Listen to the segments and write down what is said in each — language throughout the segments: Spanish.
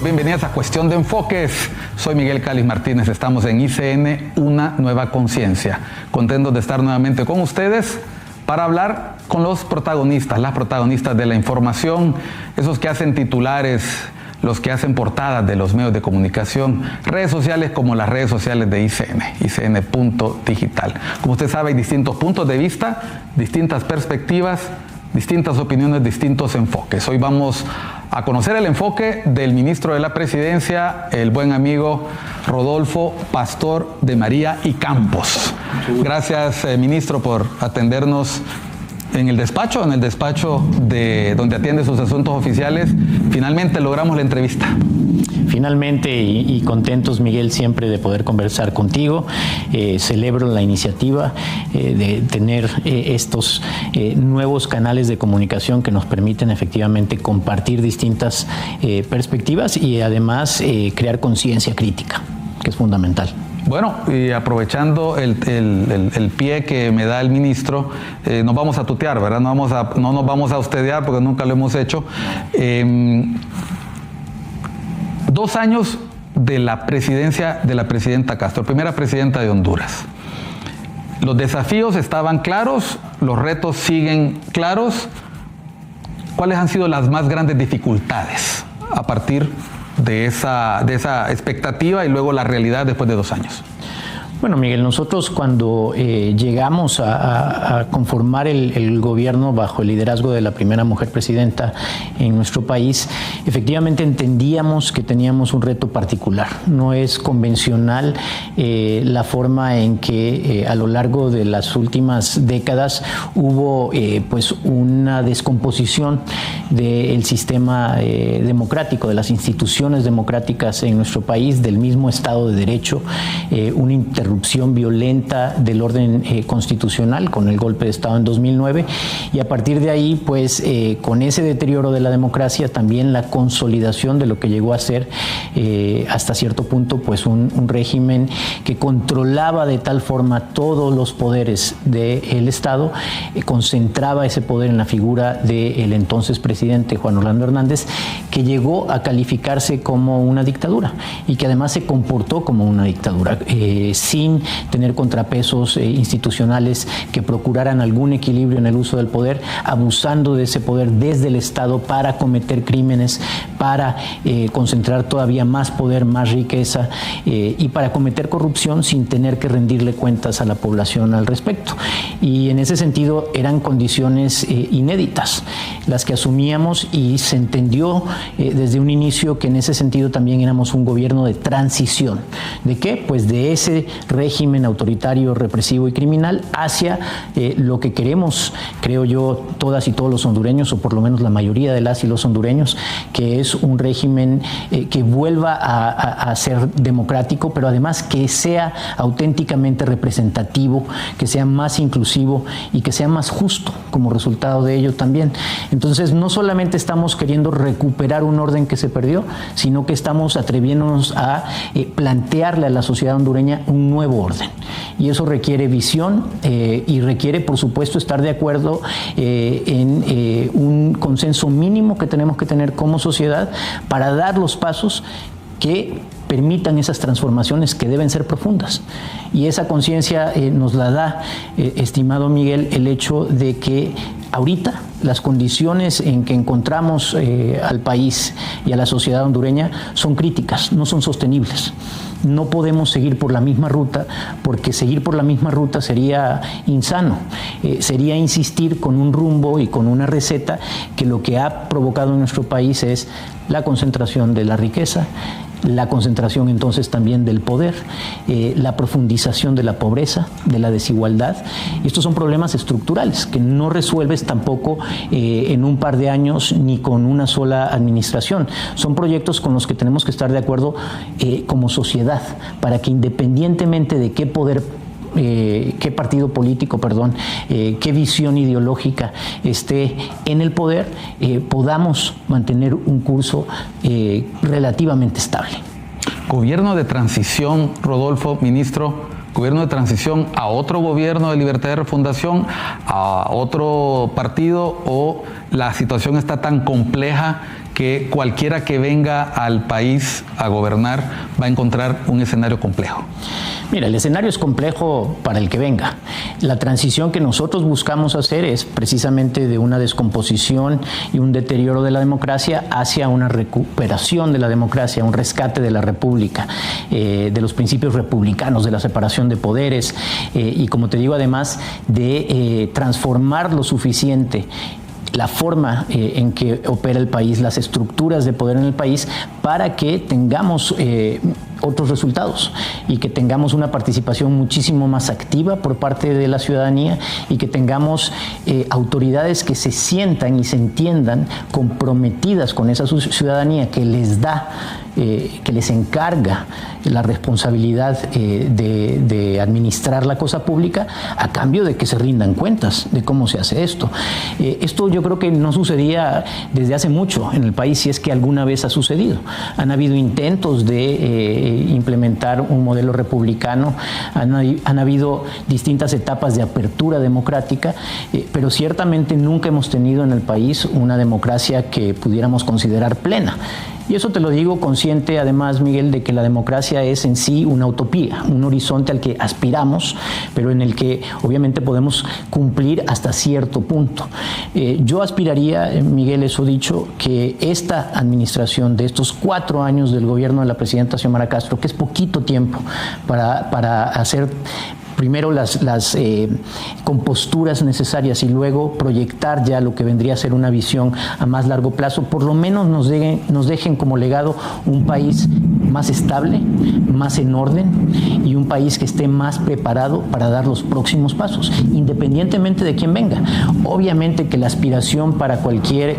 Bienvenidas a Cuestión de Enfoques. Soy Miguel Cáliz Martínez. Estamos en ICN, Una Nueva Conciencia. Contentos de estar nuevamente con ustedes para hablar con los protagonistas, las protagonistas de la información, esos que hacen titulares, los que hacen portadas de los medios de comunicación, redes sociales como las redes sociales de ICN, ICN.digital. Como usted sabe, hay distintos puntos de vista, distintas perspectivas, distintas opiniones, distintos enfoques. Hoy vamos a conocer el enfoque del ministro de la Presidencia, el buen amigo Rodolfo Pastor de María y Campos. Gracias, ministro, por atendernos en el despacho de donde atiende sus asuntos oficiales. Finalmente logramos la entrevista. Finalmente, y contentos, Miguel, siempre de poder conversar contigo. Celebro la iniciativa de tener estos nuevos canales de comunicación que nos permiten efectivamente compartir distintas perspectivas y además crear conciencia crítica, que es fundamental. Bueno, y aprovechando el pie que me da el ministro, nos vamos a tutear, ¿verdad? No nos vamos a ustedear porque nunca lo hemos hecho. 2 años de la presidencia de la presidenta Castro, primera presidenta de Honduras. Los desafíos estaban claros, los retos siguen claros. ¿Cuáles han sido las más grandes dificultades a partir de esa expectativa y luego la realidad después de 2 años? Bueno, Miguel, nosotros cuando llegamos a conformar el gobierno bajo el liderazgo de la primera mujer presidenta en nuestro país, efectivamente entendíamos que teníamos un reto particular. No es convencional la forma en que a lo largo de las últimas décadas hubo pues una descomposición del sistema democrático, de las instituciones democráticas en nuestro país, del mismo Estado de Derecho, una interrupción violenta del orden constitucional con el golpe de Estado en 2009, y a partir de ahí, pues con ese deterioro de la democracia, también la consolidación de lo que llegó a ser hasta cierto punto pues un régimen que controlaba de tal forma todos los poderes del Estado, concentraba ese poder en la figura del entonces presidente Juan Orlando Hernández, que llegó a calificarse como una dictadura y que además se comportó como una dictadura, sin tener contrapesos institucionales que procuraran algún equilibrio en el uso del poder, abusando de ese poder desde el Estado para cometer crímenes, para concentrar todavía más poder, más riqueza y para cometer corrupción sin tener que rendirle cuentas a la población al respecto. Y en ese sentido eran condiciones inéditas las que asumíamos, y se entendió desde un inicio que en ese sentido también éramos un gobierno de transición. ¿De qué? Pues de ese régimen autoritario, represivo y criminal hacia lo que queremos, creo yo, todas y todos los hondureños, o por lo menos la mayoría de las y los hondureños, que es un régimen que vuelva a ser democrático, pero además que sea auténticamente representativo, que sea más inclusivo y que sea más justo como resultado de ello también. Entonces, no solamente estamos queriendo recuperar un orden que se perdió, sino que estamos atreviéndonos a plantearle a la sociedad hondureña un nuevo orden. Y eso requiere visión y requiere, por supuesto, estar de acuerdo en un consenso mínimo que tenemos que tener como sociedad para dar los pasos que permitan esas transformaciones que deben ser profundas. Y esa conciencia nos la da, estimado Miguel, el hecho de que ahorita las condiciones en que encontramos al país y a la sociedad hondureña son críticas, no son sostenibles. No podemos seguir por la misma ruta, porque seguir por la misma ruta sería insano. Sería insistir con un rumbo y con una receta que lo que ha provocado en nuestro país es la concentración de la riqueza, la concentración entonces también del poder, la profundización de la pobreza, de la desigualdad. Y estos son problemas estructurales que no resuelves tampoco en un par de años ni con una sola administración. Son proyectos con los que tenemos que estar de acuerdo como sociedad, para que independientemente de qué poder, qué partido político, qué visión ideológica esté en el poder, podamos mantener un curso relativamente estable. Gobierno de transición, Rodolfo, ministro, gobierno de transición a otro gobierno de Libertad y Refundación, a otro partido, o la situación está tan compleja que cualquiera que venga al país a gobernar va a encontrar un escenario complejo? Mira, el escenario es complejo para el que venga. La transición que nosotros buscamos hacer es precisamente de una descomposición y un deterioro de la democracia hacia una recuperación de la democracia, un rescate de la república, de los principios republicanos, de la separación de poderes y, como te digo, además de transformar lo suficiente la forma en que opera el país, las estructuras de poder en el país, para que tengamos otros resultados y que tengamos una participación muchísimo más activa por parte de la ciudadanía y que tengamos autoridades que se sientan y se entiendan comprometidas con esa ciudadanía que les da, que les encarga la responsabilidad de administrar la cosa pública a cambio de que se rindan cuentas de cómo se hace esto. Esto yo creo que no sucedía desde hace mucho en el país, si es que alguna vez ha sucedido. Han habido intentos de implementar un modelo republicano, han habido distintas etapas de apertura democrática, pero ciertamente nunca hemos tenido en el país una democracia que pudiéramos considerar plena. Y eso te lo digo consciente, además, Miguel, de que la democracia es en sí una utopía, un horizonte al que aspiramos, pero en el que obviamente podemos cumplir hasta cierto punto. Yo aspiraría, Miguel, eso dicho, que esta administración de estos 4 años del gobierno de la presidenta Xiomara Castro, que es poquito tiempo para hacer primero las composturas necesarias y luego proyectar ya lo que vendría a ser una visión a más largo plazo, por lo menos nos dejen como legado un país más estable, más en orden y un país que esté más preparado para dar los próximos pasos, independientemente de quién venga. Obviamente que la aspiración para cualquier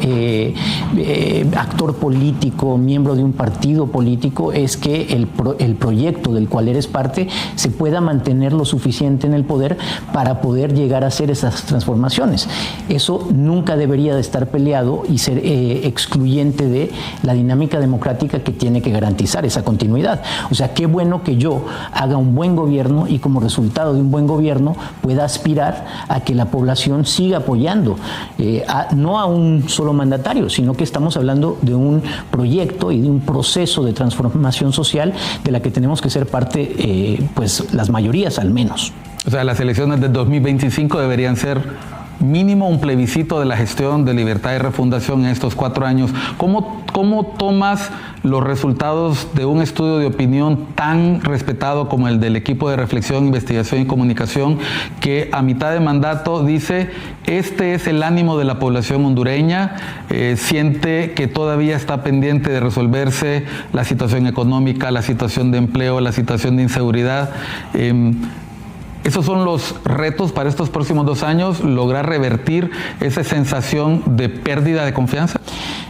actor político, miembro de un partido político, es que el proyecto del cual eres parte se pueda mantener lo suficiente en el poder para poder llegar a hacer esas transformaciones. Eso nunca debería de estar peleado y ser excluyente de la dinámica democrática que tiene que garantizar esa continuidad. O sea, qué bueno que yo haga un buen gobierno y como resultado de un buen gobierno pueda aspirar a que la población siga apoyando, no a un solo mandatario, sino que estamos hablando de un proyecto y de un proceso de transformación social de la que tenemos que ser parte, pues las mayorías al menos. O sea, las elecciones del 2025 deberían ser mínimo un plebiscito de la gestión de Libertad y Refundación en estos 4 años. ¿Cómo tomas los resultados de un estudio de opinión tan respetado como el del equipo de reflexión, investigación y comunicación, que a mitad de mandato dice: este es el ánimo de la población hondureña, siente que todavía está pendiente de resolverse la situación económica, la situación de empleo, la situación de inseguridad? ¿Esos son los retos para estos próximos 2 años? ¿Lograr revertir esa sensación de pérdida de confianza?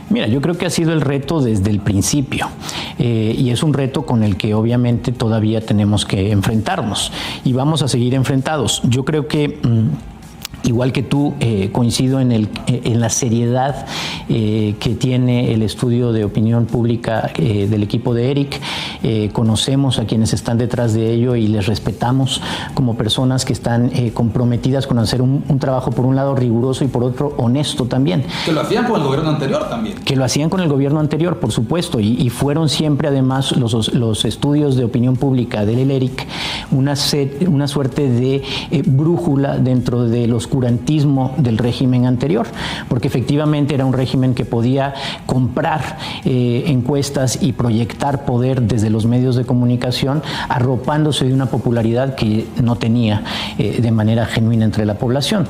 Mira, yo creo que ha sido el reto desde el principio y es un reto con el que obviamente todavía tenemos que enfrentarnos y vamos a seguir enfrentados. Yo creo que igual que tú, coincido en la seriedad que tiene el estudio de opinión pública del equipo de Eric. Conocemos a quienes están detrás de ello y les respetamos como personas que están comprometidas con hacer un trabajo, por un lado, riguroso y por otro, honesto también. Que lo hacían con el gobierno anterior también. Que lo hacían con el gobierno anterior, por supuesto, y fueron siempre, además, los estudios de opinión pública del Eric una suerte de brújula dentro de los oscurantismo del régimen anterior, porque efectivamente era un régimen que podía comprar encuestas y proyectar poder desde los medios de comunicación, arropándose de una popularidad que no tenía de manera genuina entre la población.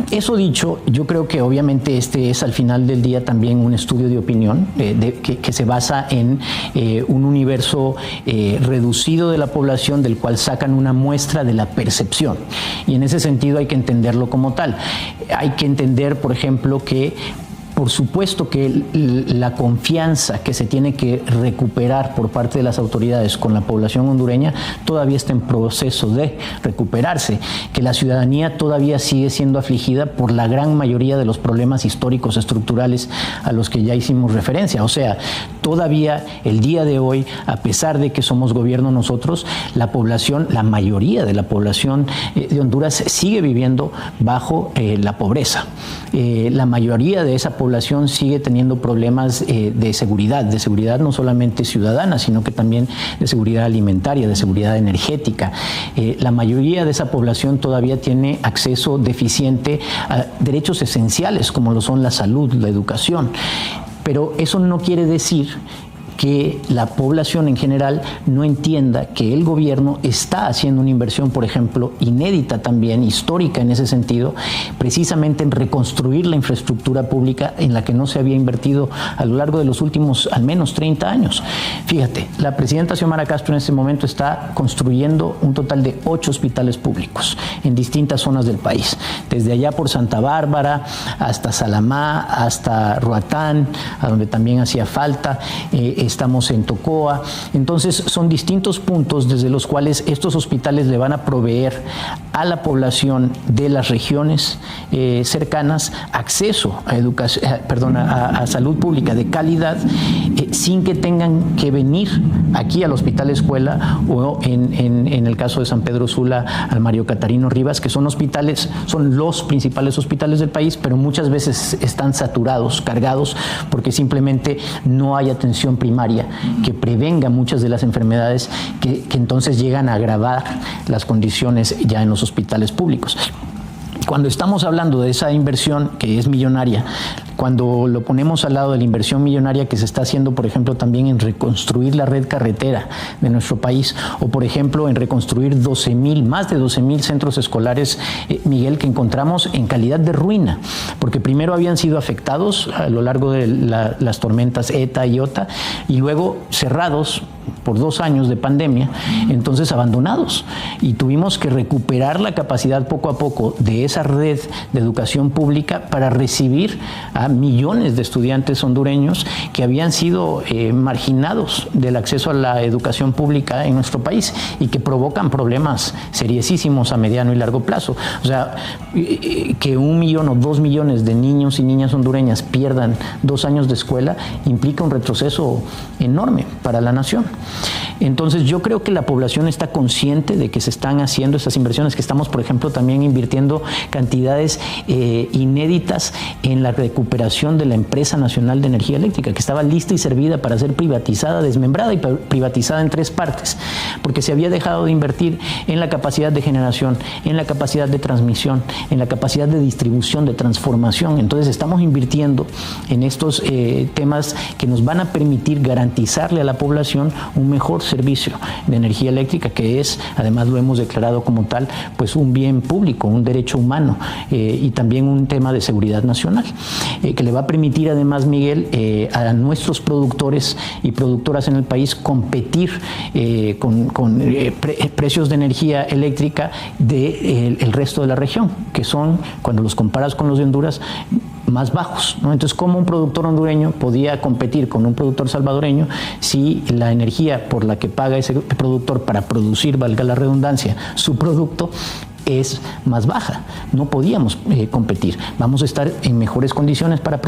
Eso dicho, yo creo que obviamente este es al final del día también un estudio de opinión que se basa en un universo reducido de la población del cual sacan una muestra de la percepción, y en ese sentido hay que entenderlo como tal. Hay que entender, por ejemplo, que Por supuesto que la confianza que se tiene que recuperar por parte de las autoridades con la población hondureña todavía está en proceso de recuperarse, que la ciudadanía todavía sigue siendo afligida por la gran mayoría de los problemas históricos estructurales a los que ya hicimos referencia. O sea, todavía el día de hoy, a pesar de que somos gobierno nosotros, la población, la mayoría de la población de Honduras sigue viviendo bajo la pobreza. La mayoría de esa población sigue teniendo problemas de seguridad no solamente ciudadana, sino que también de seguridad alimentaria, de seguridad energética. La mayoría de esa población todavía tiene acceso deficiente a derechos esenciales como lo son la salud, la educación. Pero eso no quiere decir que la población en general no entienda que el gobierno está haciendo una inversión, por ejemplo, inédita también, histórica en ese sentido, precisamente en reconstruir la infraestructura pública en la que no se había invertido a lo largo de los últimos al menos 30 años. Fíjate, la presidenta Xiomara Castro en este momento está construyendo un total de 8 hospitales públicos en distintas zonas del país, desde allá por Santa Bárbara hasta Salamá, hasta Roatán, a donde también hacía falta, estamos en Tocoa. Entonces son distintos puntos desde los cuales estos hospitales le van a proveer a la población de las regiones cercanas acceso a a salud pública de calidad, sin que tengan que venir aquí al Hospital Escuela o en el caso de San Pedro Sula al Mario Catarino Rivas, que son los principales hospitales del país, pero muchas veces están saturados, cargados, porque simplemente no hay atención primaria que prevenga muchas de las enfermedades que entonces llegan a agravar las condiciones ya en los hospitales públicos. Cuando estamos hablando de esa inversión que es millonaria, cuando lo ponemos al lado de la inversión millonaria que se está haciendo, por ejemplo, también en reconstruir la red carretera de nuestro país, o por ejemplo en reconstruir más de 12,000 centros escolares, Miguel, que encontramos en calidad de ruina, porque primero habían sido afectados a lo largo de las tormentas ETA y OTA, y luego cerrados por 2 años de pandemia, entonces abandonados, y tuvimos que recuperar la capacidad poco a poco de esa red de educación pública para recibir a millones de estudiantes hondureños que habían sido marginados del acceso a la educación pública en nuestro país y que provocan problemas seriosísimos a mediano y largo plazo. O sea, que 1 millón o 2 millones de niños y niñas hondureñas pierdan 2 años de escuela implica un retroceso enorme para la nación. Entonces yo creo que la población está consciente de que se están haciendo estas inversiones, que estamos, por ejemplo, también invirtiendo cantidades inéditas en la recuperación de la Empresa Nacional de Energía Eléctrica, que estaba lista y servida para ser privatizada, desmembrada y privatizada en 3 partes, porque se había dejado de invertir en la capacidad de generación, en la capacidad de transmisión, en la capacidad de distribución, de transformación. Entonces estamos invirtiendo en estos temas que nos van a permitir garantizarle a la población un mejor servicio de energía eléctrica, que es, además lo hemos declarado como tal, pues un bien público, un derecho humano, y también un tema de seguridad nacional, que le va a permitir además, Miguel, a nuestros productores y productoras en el país competir con precios de energía eléctrica del resto de la región, que son, cuando los comparas con los de Honduras, más bajos, ¿no? Entonces, ¿cómo un productor hondureño podía competir con un productor salvadoreño si la energía por la que paga ese productor para producir, valga la redundancia, su producto es más baja? No podíamos competir. Vamos a estar en mejores condiciones para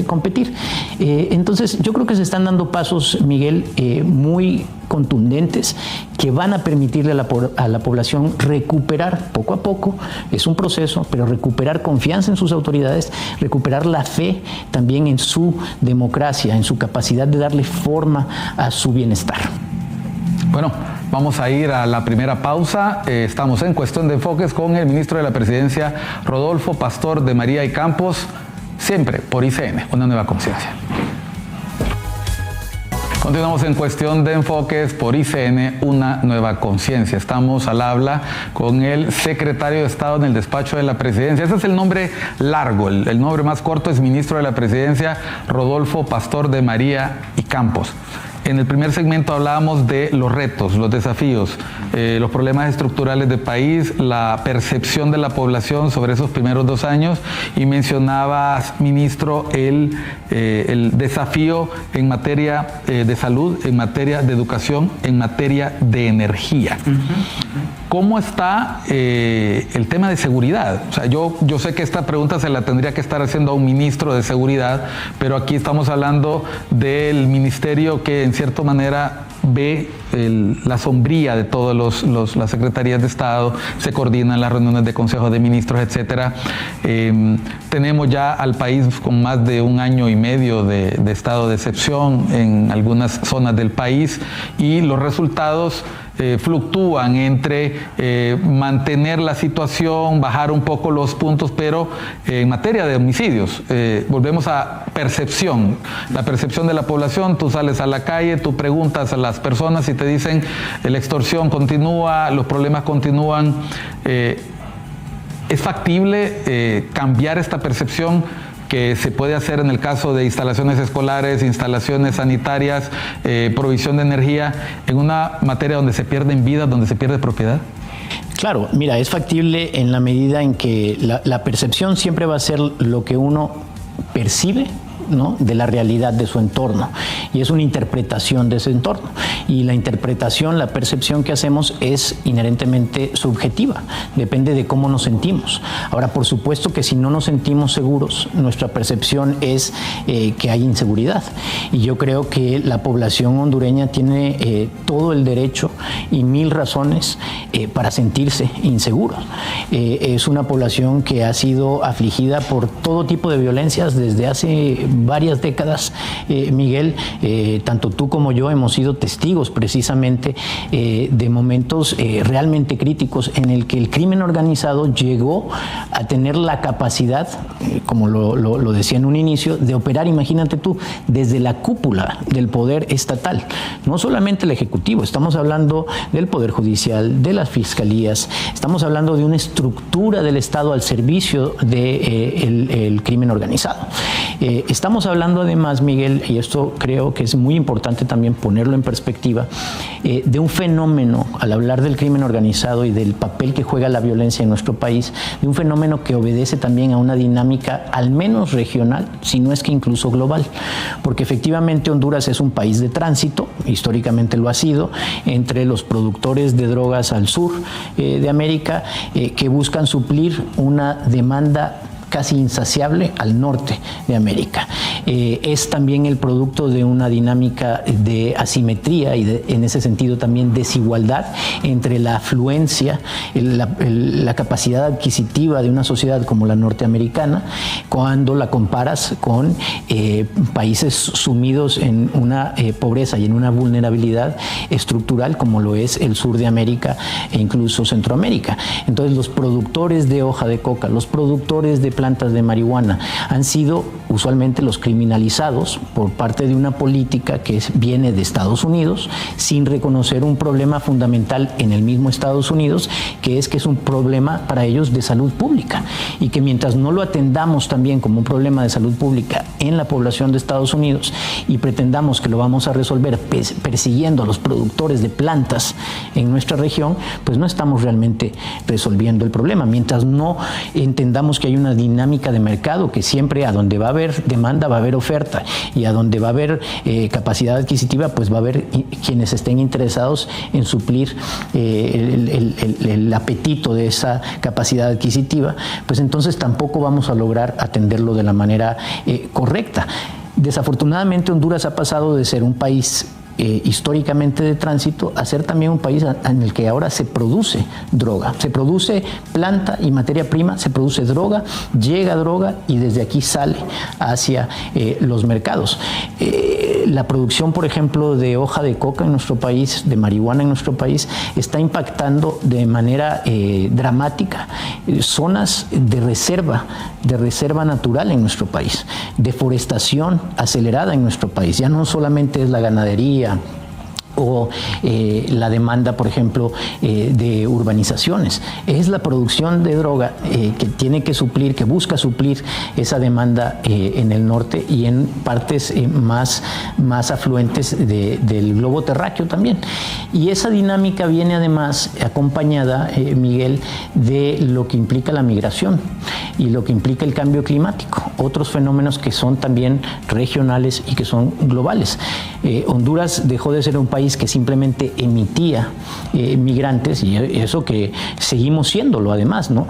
competir. Entonces, yo creo que se están dando pasos, Miguel, muy contundentes que van a permitirle a la población recuperar poco a poco, es un proceso, pero recuperar confianza en sus autoridades, recuperar la fe también en su democracia, en su capacidad de darle forma a su bienestar. Bueno, vamos a ir a la primera pausa. Estamos en Cuestión de Enfoques con el ministro de la Presidencia, Rodolfo Pastor de María y Campos, siempre por ICN, una nueva conciencia. Continuamos en Cuestión de Enfoques por ICN, una nueva conciencia. Estamos al habla con el secretario de Estado en el despacho de la Presidencia. Ese es el nombre largo, el nombre más corto es ministro de la Presidencia, Rodolfo Pastor de María y Campos. En el primer segmento hablábamos de los retos, los desafíos, los problemas estructurales del país, la percepción de la población sobre esos primeros 2 años, y mencionabas, ministro, el desafío en materia de salud, en materia de educación, en materia de energía. ¿Cómo está el tema de seguridad? O sea, yo sé que esta pregunta se la tendría que estar haciendo a un ministro de seguridad, pero aquí estamos hablando del ministerio que en cierta manera ve la sombría de todas las secretarías de Estado, se coordinan las reuniones de consejos de ministros, etcétera. Tenemos ya al país con más de 1 año y medio de estado de excepción en algunas zonas del país, y los resultados fluctúan entre mantener la situación, bajar un poco los puntos, pero en materia de homicidios, volvemos a percepción, la percepción de la población. Tú sales a la calle, tú preguntas a las personas y te dicen la extorsión continúa, los problemas continúan. ¿Es factible cambiar esta percepción que se puede hacer en el caso de instalaciones escolares, instalaciones sanitarias, provisión de energía, en una materia donde se pierden vidas, donde se pierde propiedad? Claro, mira, es factible en la medida en que la percepción siempre va a ser lo que uno percibe, ¿no?, de la realidad de su entorno, y es una interpretación de ese entorno, y la interpretación, la percepción que hacemos es inherentemente subjetiva, depende de cómo nos sentimos. Ahora, por supuesto que si no nos sentimos seguros, nuestra percepción es que hay inseguridad, y yo creo que la población hondureña tiene todo el derecho y 1000 razones para sentirse inseguros. Es una población que ha sido afligida por todo tipo de violencias desde hace varias décadas, Miguel. Tanto tú como yo hemos sido testigos precisamente de momentos realmente críticos en el que el crimen organizado llegó a tener la capacidad, como lo decía en un inicio, de operar, imagínate tú, desde la cúpula del poder estatal. No solamente el Ejecutivo, estamos hablando del Poder Judicial, de las fiscalías, estamos hablando de una estructura del Estado al servicio del crimen organizado. Estamos hablando además, Miguel, y esto creo que es muy importante también ponerlo en perspectiva, de un fenómeno, al hablar del crimen organizado y del papel que juega la violencia en nuestro país, de un fenómeno que obedece también a una dinámica al menos regional, si no es que incluso global, porque efectivamente Honduras es un país de tránsito, históricamente lo ha sido, entre los productores de drogas al sur de América, que buscan suplir una demanda casi insaciable al norte de América. Es también el producto de una dinámica de asimetría y en ese sentido también desigualdad entre la afluencia, la capacidad adquisitiva de una sociedad como la norteamericana, cuando la comparas con países sumidos en una pobreza y en una vulnerabilidad estructural como lo es el sur de América e incluso Centroamérica. Entonces los productores de hoja de coca, los productores de plantas de marihuana han sido usualmente los criminalizados por parte de una política que viene de Estados Unidos sin reconocer un problema fundamental en el mismo Estados Unidos, que es un problema para ellos de salud pública, y que mientras no lo atendamos también como un problema de salud pública en la población de Estados Unidos y pretendamos que lo vamos a resolver persiguiendo a los productores de plantas en nuestra región, pues no estamos realmente resolviendo el problema. Mientras no entendamos que hay una dinámica de mercado, que siempre a donde va a haber demanda va a haber oferta, y a donde va a haber capacidad adquisitiva, pues va a haber quienes estén interesados en suplir el apetito de esa capacidad adquisitiva, pues entonces tampoco vamos a lograr atenderlo de la manera correcta. Desafortunadamente Honduras ha pasado de ser un país históricamente de tránsito a ser también un país en el que ahora se produce droga, se produce planta y materia prima, se produce droga, llega droga y desde aquí sale hacia los mercados. La producción, por ejemplo, de hoja de coca en nuestro país, de marihuana en nuestro país, está impactando de manera dramática zonas de reserva natural en nuestro país, deforestación acelerada en nuestro país. Ya no solamente es la ganadería o la demanda, por ejemplo, de urbanizaciones. Es la producción de droga que tiene que suplir, que busca suplir esa demanda en el norte y en partes más afluentes del globo terráqueo también. Y esa dinámica viene además acompañada, Miguel, de lo que implica la migración y lo que implica el cambio climático, otros fenómenos que son también regionales y que son globales. Honduras dejó de ser un país que simplemente emitía migrantes, y eso que seguimos siéndolo además, ¿no?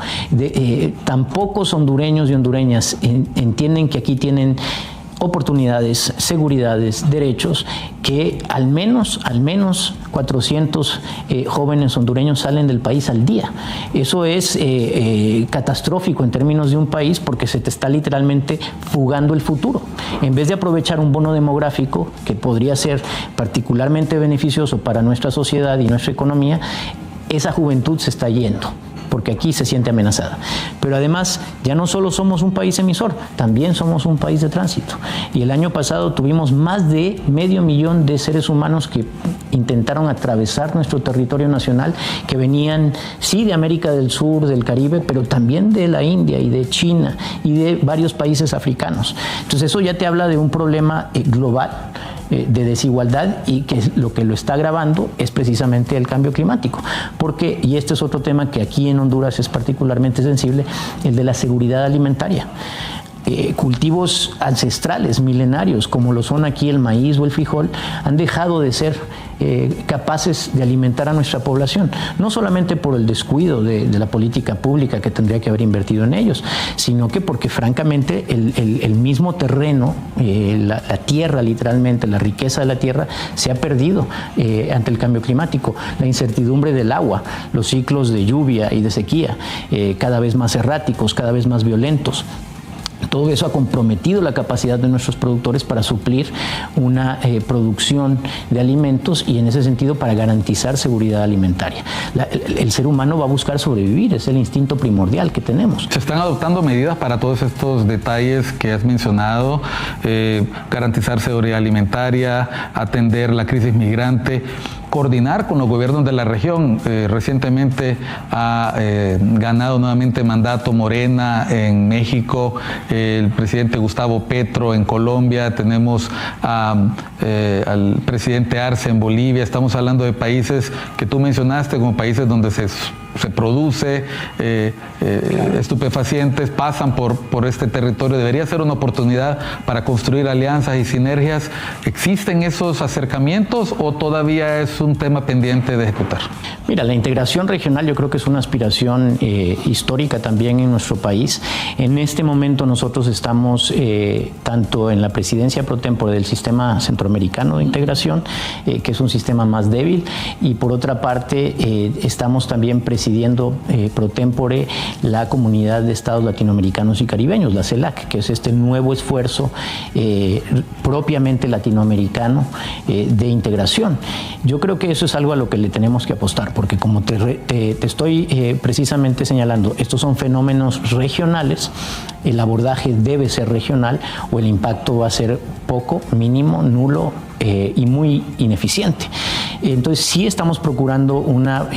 Tan pocos hondureños y hondureñas entienden que aquí tienen oportunidades, seguridades, derechos, que al menos 400 jóvenes hondureños salen del país al día. Eso es catastrófico en términos de un país, porque se te está literalmente fugando el futuro. En vez de aprovechar un bono demográfico que podría ser particularmente beneficioso para nuestra sociedad y nuestra economía, esa juventud se está yendo, porque aquí se siente amenazada. Pero además, ya no solo somos un país emisor, también somos un país de tránsito. Y el año pasado tuvimos más de 500,000 de seres humanos que intentaron atravesar nuestro territorio nacional, que venían, sí, de América del Sur, del Caribe, pero también de la India y de China y de varios países africanos. Entonces eso ya te habla de un problema global de desigualdad, y que lo está agravando es precisamente el cambio climático. Porque, y este es otro tema que aquí en Honduras es particularmente sensible, el de la seguridad alimentaria. Cultivos ancestrales, milenarios, como lo son aquí el maíz o el frijol, han dejado de ser capaces de alimentar a nuestra población, no solamente por el descuido de la política pública que tendría que haber invertido en ellos, sino que porque francamente el mismo terreno, la tierra literalmente, la riqueza de la tierra se ha perdido ante el cambio climático, la incertidumbre del agua, los ciclos de lluvia y de sequía, cada vez más erráticos, cada vez más violentos. Todo eso ha comprometido la capacidad de nuestros productores para suplir una producción de alimentos, y en ese sentido para garantizar seguridad alimentaria. El ser humano va a buscar sobrevivir, es el instinto primordial que tenemos. Se están adoptando medidas para todos estos detalles que has mencionado, garantizar seguridad alimentaria, atender la crisis migrante, coordinar con los gobiernos de la región. Recientemente ha ganado nuevamente mandato Morena en México, el presidente Gustavo Petro en Colombia, tenemos al presidente Arce en Bolivia. Estamos hablando de países que tú mencionaste como países donde se produce estupefacientes, pasan por este territorio. Debería ser una oportunidad para construir alianzas y sinergias. ¿Existen esos acercamientos o todavía es un tema pendiente de ejecutar? Mira, la integración regional yo creo que es una aspiración histórica también en nuestro país. En este momento nosotros estamos tanto en la presidencia pro tempore del sistema centroamericano de integración, que es un sistema más débil, y por otra parte estamos también presidiendo pro tempore la Comunidad de Estados Latinoamericanos y Caribeños, la CELAC, que es este nuevo esfuerzo propiamente latinoamericano de integración. Yo creo que eso es algo a lo que le tenemos que apostar, porque como te estoy precisamente señalando, estos son fenómenos regionales, el abordaje debe ser regional o el impacto va a ser poco, mínimo, nulo y muy ineficiente. Entonces sí estamos procurando una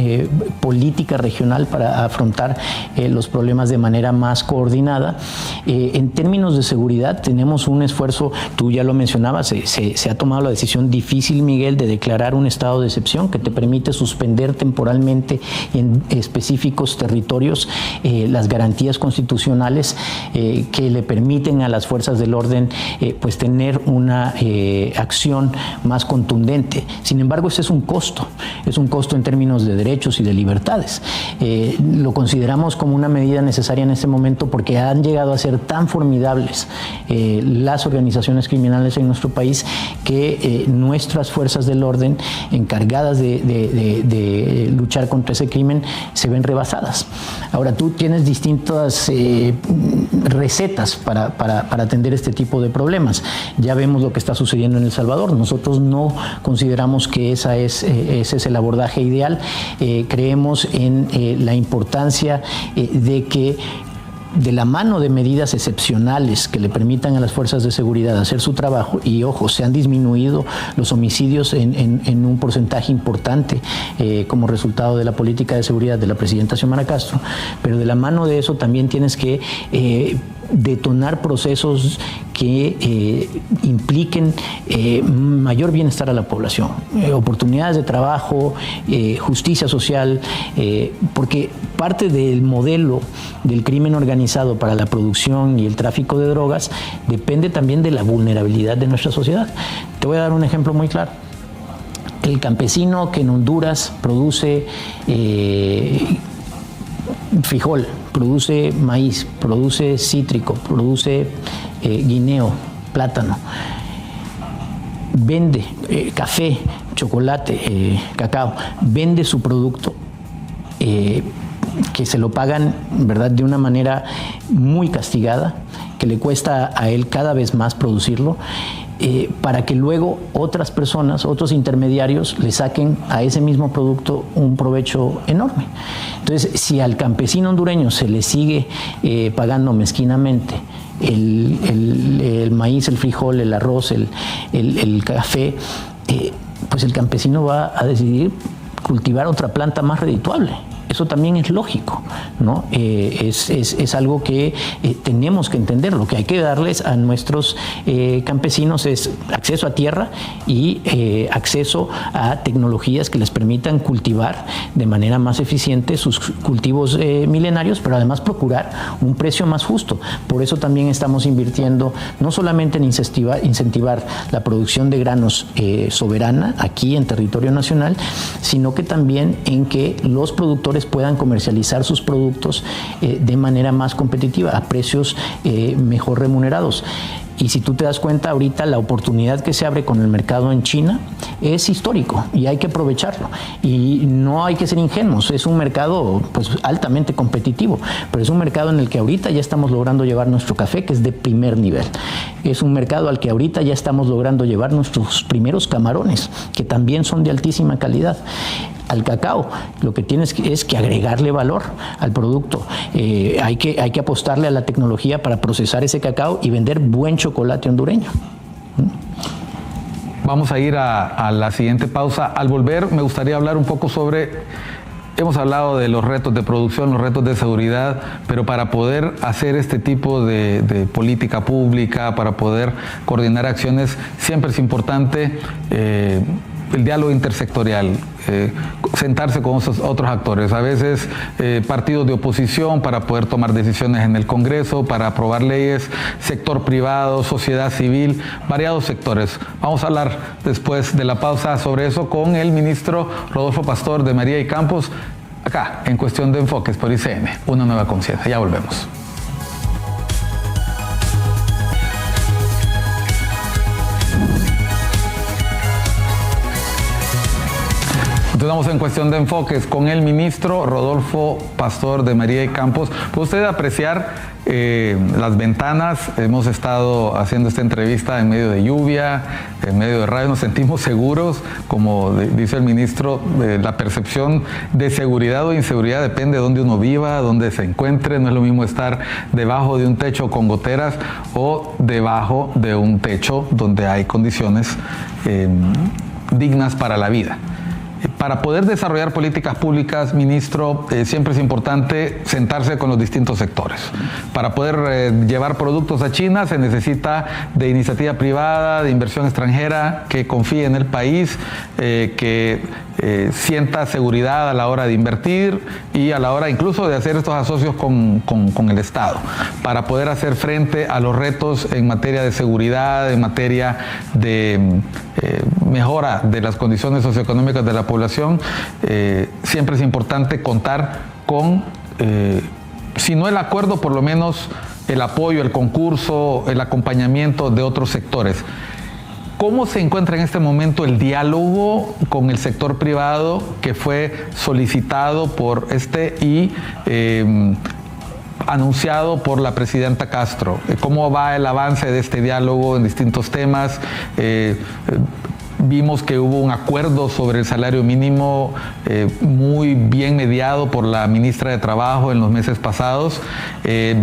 política regional para afrontar los problemas de manera más coordinada. En términos de seguridad tenemos un esfuerzo, tú ya lo mencionabas, se ha tomado la decisión difícil, Miguel, de declarar un estado de excepción que te permite suspender temporalmente en específicos territorios las garantías constitucionales que le permiten a las fuerzas del orden pues tener una acción más contundente. Sin embargo, ese es un costo en términos de derechos y de libertades. Lo consideramos como una medida necesaria en este momento porque han llegado a ser tan formidables las organizaciones criminales en nuestro país que nuestras fuerzas del orden encargadas de luchar contra ese crimen se ven rebasadas. Ahora, tú tienes distintas recetas para atender este tipo de problemas. Ya vemos lo que está sucediendo en El Salvador. Nosotros no consideramos que ese es el abordaje ideal. Creemos en la importancia de que de la mano de medidas excepcionales que le permitan a las fuerzas de seguridad hacer su trabajo, y ojo, se han disminuido los homicidios en un porcentaje importante como resultado de la política de seguridad de la presidenta Xiomara Castro, pero de la mano de eso también tienes que detonar procesos que impliquen mayor bienestar a la población, oportunidades de trabajo, justicia social, porque parte del modelo del crimen organizado para la producción y el tráfico de drogas depende también de la vulnerabilidad de nuestra sociedad. Te voy a dar un ejemplo muy claro. El campesino que en Honduras produce frijol, produce maíz, produce cítrico, produce guineo, plátano, vende café, chocolate, cacao, vende su producto que se lo pagan, ¿verdad?, de una manera muy castigada, que le cuesta a él cada vez más producirlo, para que luego otras personas, otros intermediarios, le saquen a ese mismo producto un provecho enorme. Entonces, si al campesino hondureño se le sigue pagando mezquinamente el maíz, el frijol, el arroz, el café, pues el campesino va a decidir cultivar otra planta más redituable. Eso también es lógico, ¿no? Es algo que tenemos que entender. Lo que hay que darles a nuestros campesinos es acceso a tierra y acceso a tecnologías que les permitan cultivar de manera más eficiente sus cultivos milenarios, pero además procurar un precio más justo. Por eso también estamos invirtiendo no solamente en incentivar la producción de granos soberana aquí en territorio nacional, sino que también en que los productores puedan comercializar sus productos de manera más competitiva, a precios mejor remunerados. Y si tú te das cuenta, ahorita la oportunidad que se abre con el mercado en China es histórico y hay que aprovecharlo. Y no hay que ser ingenuos, es un mercado pues altamente competitivo, pero es un mercado en el que ahorita ya estamos logrando llevar nuestro café, que es de primer nivel. Es un mercado al que ahorita ya estamos logrando llevar nuestros primeros camarones, que también son de altísima calidad. Al cacao, lo que tienes es que agregarle valor al producto. Hay que apostarle a la tecnología para procesar ese cacao y vender buen chocolate hondureño. Vamos a ir a la siguiente pausa. Al volver, me gustaría hablar un poco sobre... Hemos hablado de los retos de producción, los retos de seguridad, pero para poder hacer este tipo de política pública, para poder coordinar acciones, siempre es importante el diálogo intersectorial, sentarse con esos otros actores, a veces partidos de oposición para poder tomar decisiones en el Congreso, para aprobar leyes, sector privado, sociedad civil, variados sectores. Vamos a hablar después de la pausa sobre eso con el ministro Rodolfo Pastor de María y Campos, acá en Cuestión de Enfoques por ICN, una nueva conciencia. Ya volvemos. Continuamos en Cuestión de Enfoques con el ministro Rodolfo Pastor de María y Campos. ¿Puede usted apreciar las ventanas? Hemos estado haciendo esta entrevista en medio de lluvia, en medio de radio. Nos sentimos seguros, como dice el ministro, la percepción de seguridad o inseguridad depende de dónde uno viva, dónde se encuentre. No es lo mismo estar debajo de un techo con goteras o debajo de un techo donde hay condiciones dignas para la vida. Para poder desarrollar políticas públicas, ministro, siempre es importante sentarse con los distintos sectores. Para poder llevar productos a China se necesita de iniciativa privada, de inversión extranjera, que confíe en el país, que sienta seguridad a la hora de invertir y a la hora incluso de hacer estos asocios con el Estado, para poder hacer frente a los retos en materia de seguridad, en materia de mejora de las condiciones socioeconómicas de la población. Siempre es importante contar con, si no el acuerdo, por lo menos el apoyo, el concurso, el acompañamiento de otros sectores. ¿Cómo se encuentra en este momento el diálogo con el sector privado que fue solicitado por y anunciado por la presidenta Castro? ¿Cómo va el avance de este diálogo en distintos temas? Vimos que hubo un acuerdo sobre el salario mínimo muy bien mediado por la ministra de Trabajo en los meses pasados.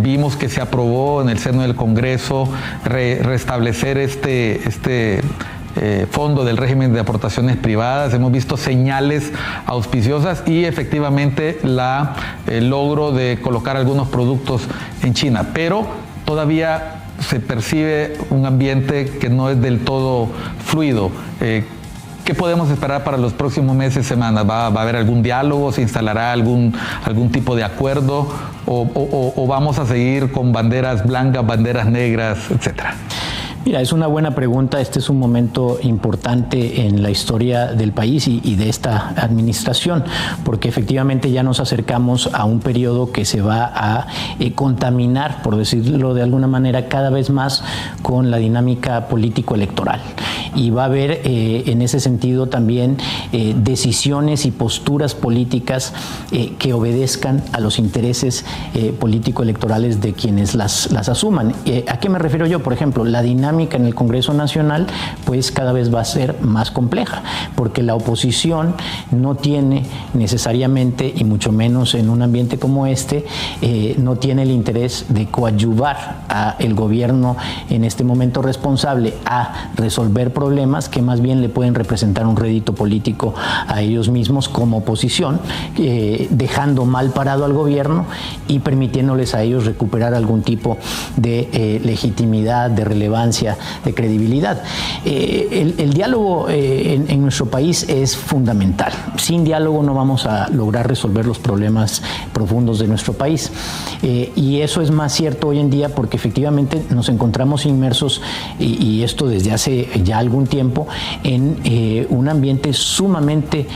Vimos que se aprobó en el seno del Congreso restablecer este fondo del régimen de aportaciones privadas. Hemos visto señales auspiciosas y efectivamente el logro de colocar algunos productos en China, pero todavía se percibe un ambiente que no es del todo fluido. ¿Qué podemos esperar para los próximos meses, semanas? ¿Va a haber algún diálogo? ¿Se instalará algún tipo de acuerdo? ¿O vamos a seguir con banderas blancas, banderas negras, etcétera? Mira, es una buena pregunta. Este es un momento importante en la historia del país y de esta administración, porque efectivamente ya nos acercamos a un periodo que se va a contaminar, por decirlo de alguna manera, cada vez más con la dinámica político-electoral. Y va a haber en ese sentido también decisiones y posturas políticas que obedezcan a los intereses político-electorales de quienes las asuman. ¿A qué me refiero yo? Por ejemplo, la dinámica en el Congreso Nacional pues cada vez va a ser más compleja, porque la oposición no tiene necesariamente, y mucho menos en un ambiente como este, no tiene el interés de coadyuvar al gobierno en este momento responsable a resolver problemas que más bien le pueden representar un rédito político a ellos mismos como oposición, dejando mal parado al gobierno y permitiéndoles a ellos recuperar algún tipo de legitimidad, de relevancia, de credibilidad. El diálogo en nuestro país es fundamental. Sin diálogo no vamos a lograr resolver los problemas profundos de nuestro país. Y eso es más cierto hoy en día porque efectivamente nos encontramos inmersos, y esto desde hace ya algún tiempo, en un ambiente sumamente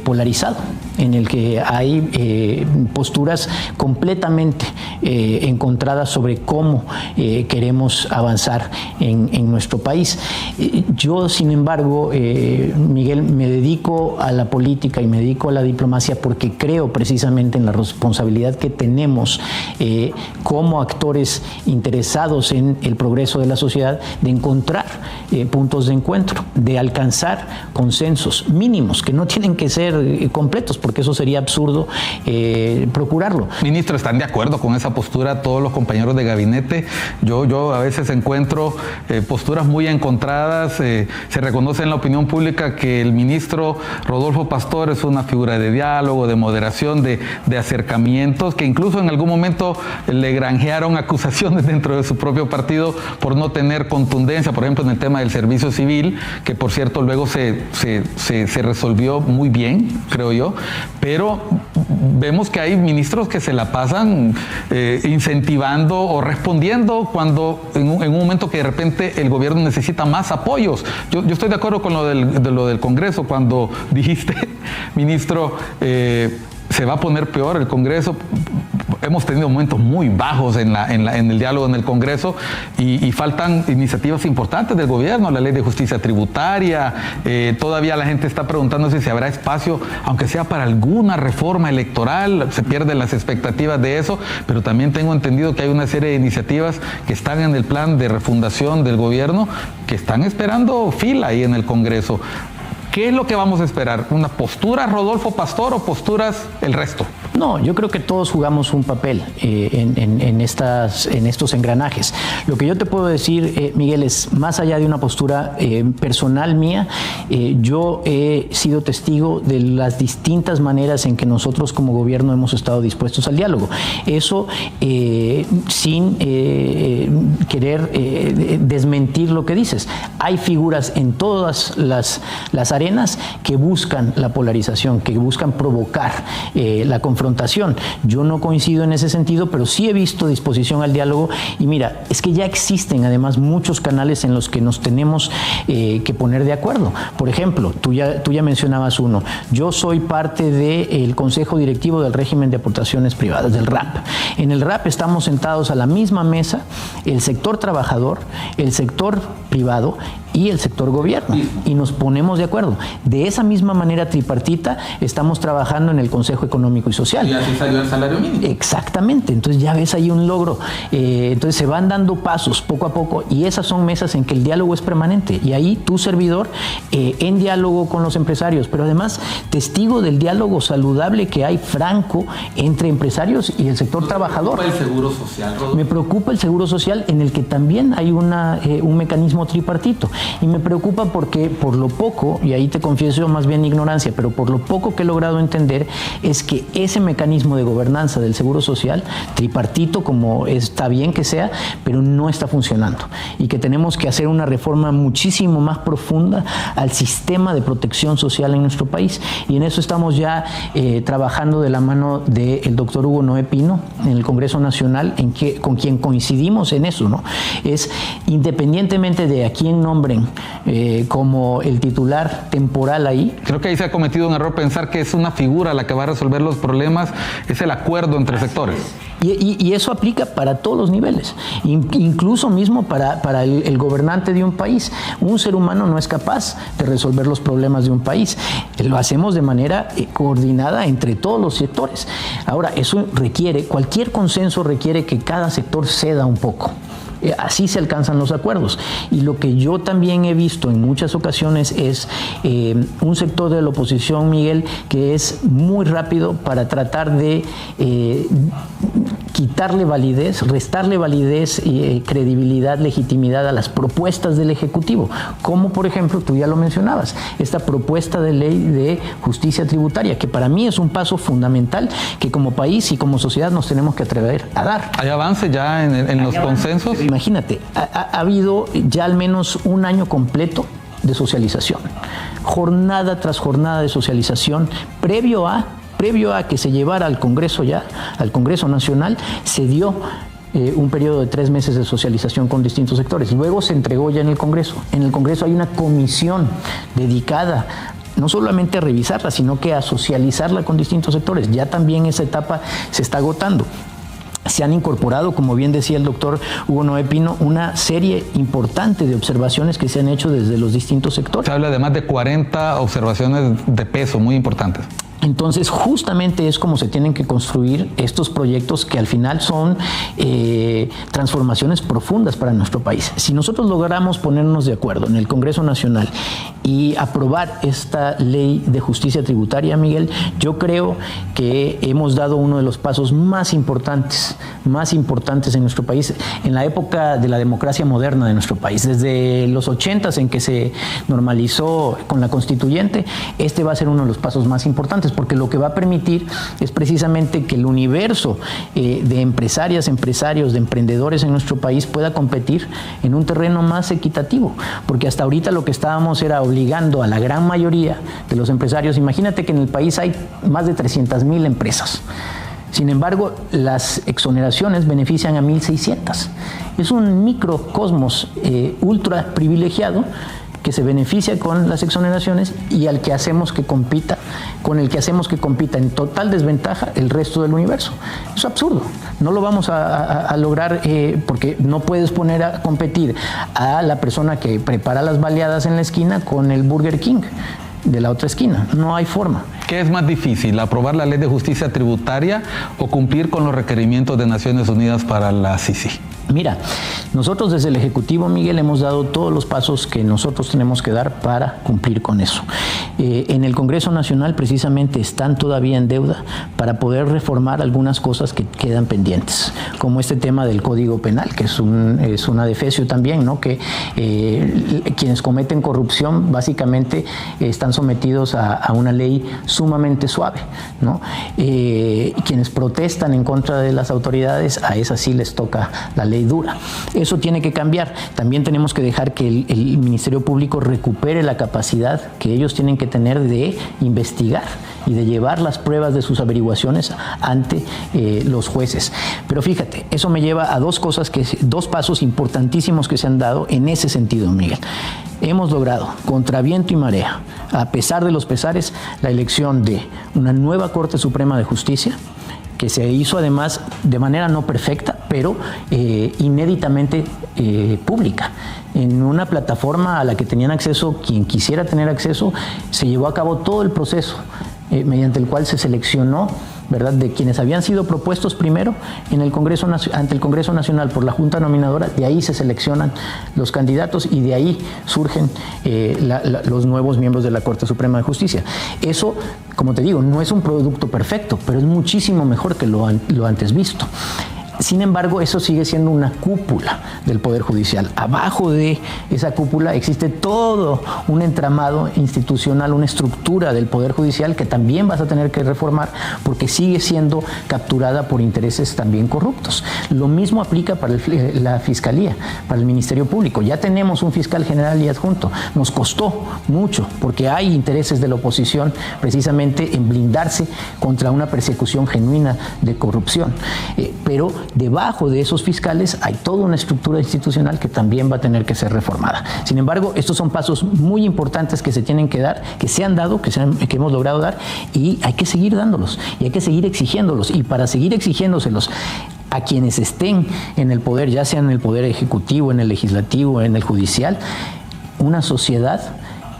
polarizado, en el que hay posturas completamente encontradas sobre cómo queremos avanzar en nuestro país. Yo, sin embargo, Miguel, me dedico a la política y me dedico a la diplomacia porque creo precisamente en la responsabilidad que tenemos como actores interesados en el progreso de la sociedad, de encontrar puntos de encuentro, de alcanzar consensos mínimos, que no tienen que ser completos, porque eso sería absurdo procurarlo. Ministro, ¿están de acuerdo con esa postura todos los compañeros de gabinete? Yo a veces encuentro posturas muy encontradas. Se reconoce en la opinión pública que el ministro Rodolfo Pastor es una figura de diálogo, de moderación, de acercamientos, que incluso en algún momento le granjearon acusaciones dentro de su propio partido por no tener contundencia, por ejemplo en el tema del servicio civil, que por cierto luego se resolvió muy bien, creo yo, pero vemos que hay ministros que se la pasan incentivando o respondiendo cuando en un momento que de repente el gobierno necesita más apoyos. Yo estoy de acuerdo con lo del Congreso, cuando dijiste, ministro, se va a poner peor el Congreso. Hemos tenido momentos muy bajos en el diálogo en el Congreso y faltan iniciativas importantes del gobierno, la ley de justicia tributaria. Todavía la gente está preguntándose si habrá espacio, aunque sea para alguna reforma electoral. Se pierden las expectativas de eso, pero también tengo entendido que hay una serie de iniciativas que están en el plan de refundación del gobierno que están esperando fila ahí en el Congreso. ¿Qué es lo que vamos a esperar? ¿Una postura Rodolfo Pastor o posturas el resto? No, yo creo que todos jugamos un papel en estos engranajes. Lo que yo te puedo decir, Miguel, es más allá de una postura personal mía, yo he sido testigo de las distintas maneras en que nosotros como gobierno hemos estado dispuestos al diálogo. Eso sin querer desmentir lo que dices. Hay figuras en todas las arenas que buscan la polarización, que buscan provocar la confrontación. Yo no coincido en ese sentido, pero sí he visto disposición al diálogo y mira, es que ya existen además muchos canales en los que nos tenemos que poner de acuerdo. Por ejemplo, tú ya mencionabas uno. Yo soy parte del Consejo Directivo del Régimen de Aportaciones Privadas, del RAP. En el RAP estamos sentados a la misma mesa el sector trabajador, el sector privado y el sector gobierno, y nos ponemos de acuerdo. De esa misma manera tripartita estamos trabajando en el Consejo Económico y Social. social. Y así salió el salario mínimo. Exactamente, entonces ya ves ahí un logro. Entonces se van dando pasos poco a poco y esas son mesas en que el diálogo es permanente y ahí tu servidor en diálogo con los empresarios, pero además testigo del diálogo saludable que hay franco entre empresarios y el sector trabajador. ¿Me preocupa el seguro social, Rodolfo? Me preocupa el seguro social en el que también hay un mecanismo tripartito y me preocupa porque por lo poco, y ahí te confieso más bien ignorancia, pero por lo poco que he logrado entender es que ese mecanismo de gobernanza del seguro social, tripartito como está bien que sea, pero no está funcionando y que tenemos que hacer una reforma muchísimo más profunda al sistema de protección social en nuestro país y en eso estamos ya trabajando de la mano del doctor Hugo Noé Pino en el Congreso Nacional, con quien coincidimos en eso, ¿no? Es independientemente de a quién nombren como el titular temporal ahí. Creo que ahí se ha cometido un error pensar que es una figura la que va a resolver los problemas, es el acuerdo entre sectores. Y eso aplica para todos los niveles, incluso mismo para el gobernante de un país. Un ser humano no es capaz de resolver los problemas de un país. Lo hacemos de manera coordinada entre todos los sectores. Ahora, eso requiere, cualquier consenso requiere que cada sector ceda un poco. Así se alcanzan los acuerdos. Y lo que yo también he visto en muchas ocasiones es un sector de la oposición, Miguel, que es muy rápido para tratar de quitarle validez, restarle validez y credibilidad, legitimidad a las propuestas del Ejecutivo, como por ejemplo, tú ya lo mencionabas, esta propuesta de ley de justicia tributaria, que para mí es un paso fundamental que como país y como sociedad nos tenemos que atrever a dar. ¿Hay avance ya en los consensos? Imagínate, ha habido ya al menos un año completo de socialización, jornada tras jornada de socialización, previo a que se llevara al Congreso al Congreso Nacional, se dio un periodo de 3 meses de socialización con distintos sectores. Luego se entregó ya en el Congreso. En el Congreso hay una comisión dedicada no solamente a revisarla, sino que a socializarla con distintos sectores. Ya también esa etapa se está agotando. Se han incorporado, como bien decía el doctor Hugo Noé Pino, una serie importante de observaciones que se han hecho desde los distintos sectores. Se habla de más de 40 observaciones de peso muy importantes. Entonces, justamente es como se tienen que construir estos proyectos que al final son transformaciones profundas para nuestro país. Si nosotros logramos ponernos de acuerdo en el Congreso Nacional y aprobar esta ley de justicia tributaria, Miguel, yo creo que hemos dado uno de los pasos más importantes en nuestro país, en la época de la democracia moderna de nuestro país. Desde los 80s, en que se normalizó con la constituyente, este va a ser uno de los pasos más importantes, porque lo que va a permitir es precisamente que el universo de empresarias, empresarios, de emprendedores en nuestro país pueda competir en un terreno más equitativo, porque hasta ahorita lo que estábamos era obligando a la gran mayoría de los empresarios. Imagínate que en el país hay más de 300,000 empresas. Sin embargo, las exoneraciones benefician a 1,600. Es un microcosmos ultra privilegiado que se beneficia con las exoneraciones y con el que hacemos que compita en total desventaja el resto del universo. Es absurdo. No lo vamos a lograr porque no puedes poner a competir a la persona que prepara las baleadas en la esquina con el Burger King de la otra esquina. No hay forma. ¿Qué es más difícil, aprobar la ley de justicia tributaria o cumplir con los requerimientos de Naciones Unidas para la CICI? Mira, nosotros desde el Ejecutivo, Miguel, hemos dado todos los pasos que nosotros tenemos que dar para cumplir con eso. En el Congreso Nacional precisamente están todavía en deuda para poder reformar algunas cosas que quedan pendientes, como este tema del Código Penal, que es un adefesio también, ¿no? Que quienes cometen corrupción básicamente están sometidos a una ley sumamente suave, ¿no? Quienes protestan en contra de las autoridades, a esas sí les toca la ley dura. Eso tiene que cambiar. También tenemos que dejar que el Ministerio Público recupere la capacidad que ellos tienen que tener de investigar y de llevar las pruebas de sus averiguaciones ante los jueces. Pero fíjate, eso me lleva a dos pasos importantísimos que se han dado en ese sentido, Miguel. Hemos logrado, contra viento y marea, a pesar de los pesares, la elección de una nueva Corte Suprema de Justicia, que se hizo además de manera no perfecta, pero inéditamente pública. En una plataforma a la que tenían acceso quien quisiera tener acceso, se llevó a cabo todo el proceso mediante el cual se seleccionó ¿verdad?, de quienes habían sido propuestos primero en el Congreso, ante el Congreso Nacional por la Junta Nominadora. De ahí se seleccionan los candidatos y de ahí surgen los nuevos miembros de la Corte Suprema de Justicia. Eso, como te digo, no es un producto perfecto, pero es muchísimo mejor que lo antes visto. Sin embargo, eso sigue siendo una cúpula del Poder Judicial. Abajo de esa cúpula existe todo un entramado institucional, una estructura del Poder Judicial que también vas a tener que reformar porque sigue siendo capturada por intereses también corruptos. Lo mismo aplica para la Fiscalía, para el Ministerio Público. Ya tenemos un fiscal general y adjunto. Nos costó mucho porque hay intereses de la oposición precisamente en blindarse contra una persecución genuina de corrupción. Pero debajo de esos fiscales hay toda una estructura institucional que también va a tener que ser reformada. Sin embargo, estos son pasos muy importantes que se tienen que dar, que se han dado, que hemos logrado dar, y hay que seguir dándolos, y hay que seguir exigiéndolos. Y para seguir exigiéndoselos a quienes estén en el poder, ya sea en el poder ejecutivo, en el legislativo, en el judicial, una sociedad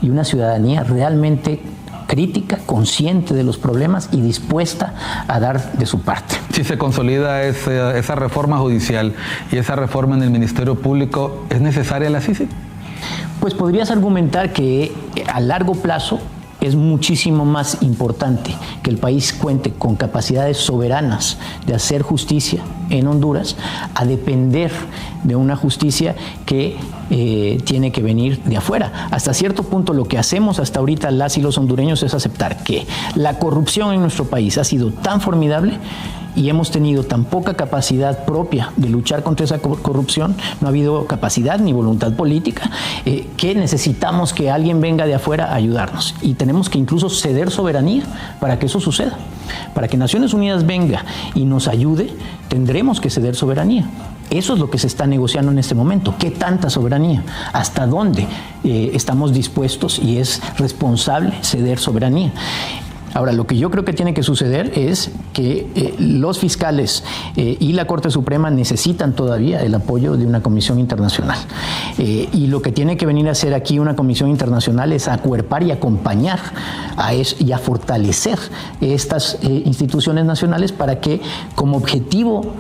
y una ciudadanía realmente crítica, consciente de los problemas y dispuesta a dar de su parte. Si se consolida esa reforma judicial y esa reforma en el Ministerio Público, ¿es necesaria la CICI? Pues podrías argumentar que a largo plazo es muchísimo más importante que el país cuente con capacidades soberanas de hacer justicia en Honduras a depender de una justicia que tiene que venir de afuera. Hasta cierto punto lo que hacemos hasta ahorita las y los hondureños es aceptar que la corrupción en nuestro país ha sido tan formidable y hemos tenido tan poca capacidad propia de luchar contra esa corrupción, no ha habido capacidad ni voluntad política, que necesitamos que alguien venga de afuera a ayudarnos. Y tenemos que incluso ceder soberanía para que eso suceda. Para que Naciones Unidas venga y nos ayude, tendremos que ceder soberanía. Eso es lo que se está negociando en este momento. ¿Qué tanta soberanía? ¿Hasta dónde estamos dispuestos y es responsable ceder soberanía? Ahora, lo que yo creo que tiene que suceder es que los fiscales y la Corte Suprema necesitan todavía el apoyo de una comisión internacional. Y lo que tiene que venir a hacer aquí una comisión internacional es acuerpar y acompañar y a fortalecer estas instituciones nacionales para que, como objetivo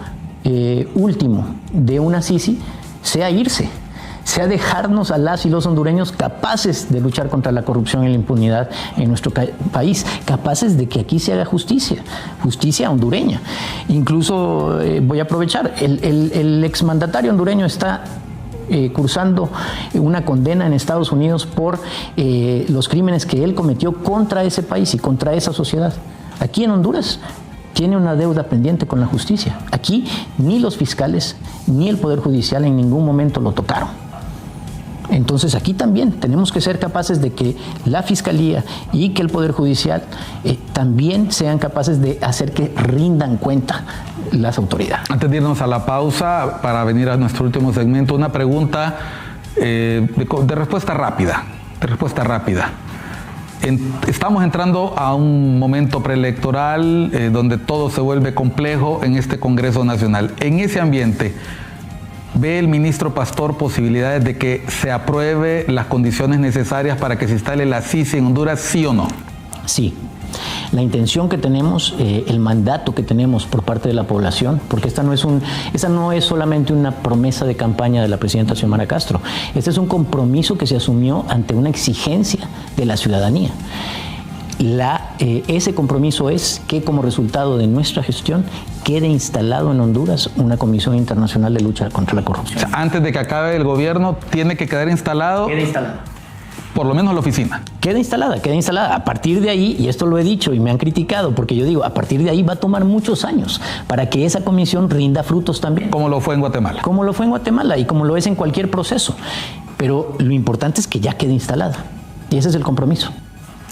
último de una CICI, sea irse, sea dejarnos a las y los hondureños capaces de luchar contra la corrupción y la impunidad en nuestro país, capaces de que aquí se haga justicia hondureña. Incluso voy a aprovechar, el exmandatario hondureño está cursando una condena en Estados Unidos por los crímenes que él cometió contra ese país y contra esa sociedad. Aquí en Honduras tiene una deuda pendiente con la justicia. Aquí ni los fiscales ni el Poder Judicial en ningún momento lo tocaron. Entonces aquí también tenemos que ser capaces de que la Fiscalía y que el Poder Judicial también sean capaces de hacer que rindan cuenta las autoridades. Antes de irnos a la pausa, para venir a nuestro último segmento, una pregunta de respuesta rápida. Estamos entrando a un momento preelectoral donde todo se vuelve complejo en este Congreso Nacional. En ese ambiente, ¿ve el ministro Pastor posibilidades de que se apruebe las condiciones necesarias para que se instale la CICI en Honduras, sí o no? Sí. La intención que tenemos, el mandato que tenemos por parte de la población, porque esta no es solamente una promesa de campaña de la presidenta Xiomara Castro, este es un compromiso que se asumió ante una exigencia de la ciudadanía. Ese compromiso es que como resultado de nuestra gestión quede instalado en Honduras una Comisión Internacional de Lucha contra la Corrupción. O sea, antes de que acabe el gobierno, tiene que quedar instalado. Queda instalado. Por lo menos la oficina. Queda instalada. A partir de ahí, y esto lo he dicho y me han criticado, porque yo digo, a partir de ahí va a tomar muchos años para que esa comisión rinda frutos también. Como lo fue en Guatemala. Como lo fue en Guatemala y como lo es en cualquier proceso. Pero lo importante es que ya quede instalada. Y ese es el compromiso.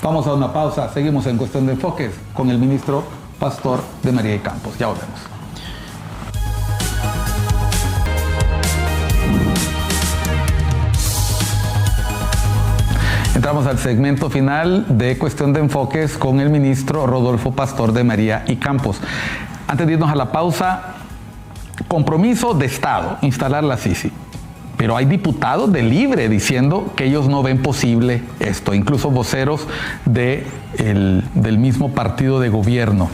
Vamos a una pausa. Seguimos en Cuestión de Enfoques con el ministro Pastor de María y Campos. Ya volvemos. Entramos al segmento final de Cuestión de Enfoques con el ministro Rodolfo Pastor de María y Campos. Antes de irnos a la pausa, compromiso de Estado, instalar la CICI. Pero hay diputados de Libre diciendo que ellos no ven posible esto, incluso voceros del mismo partido de gobierno.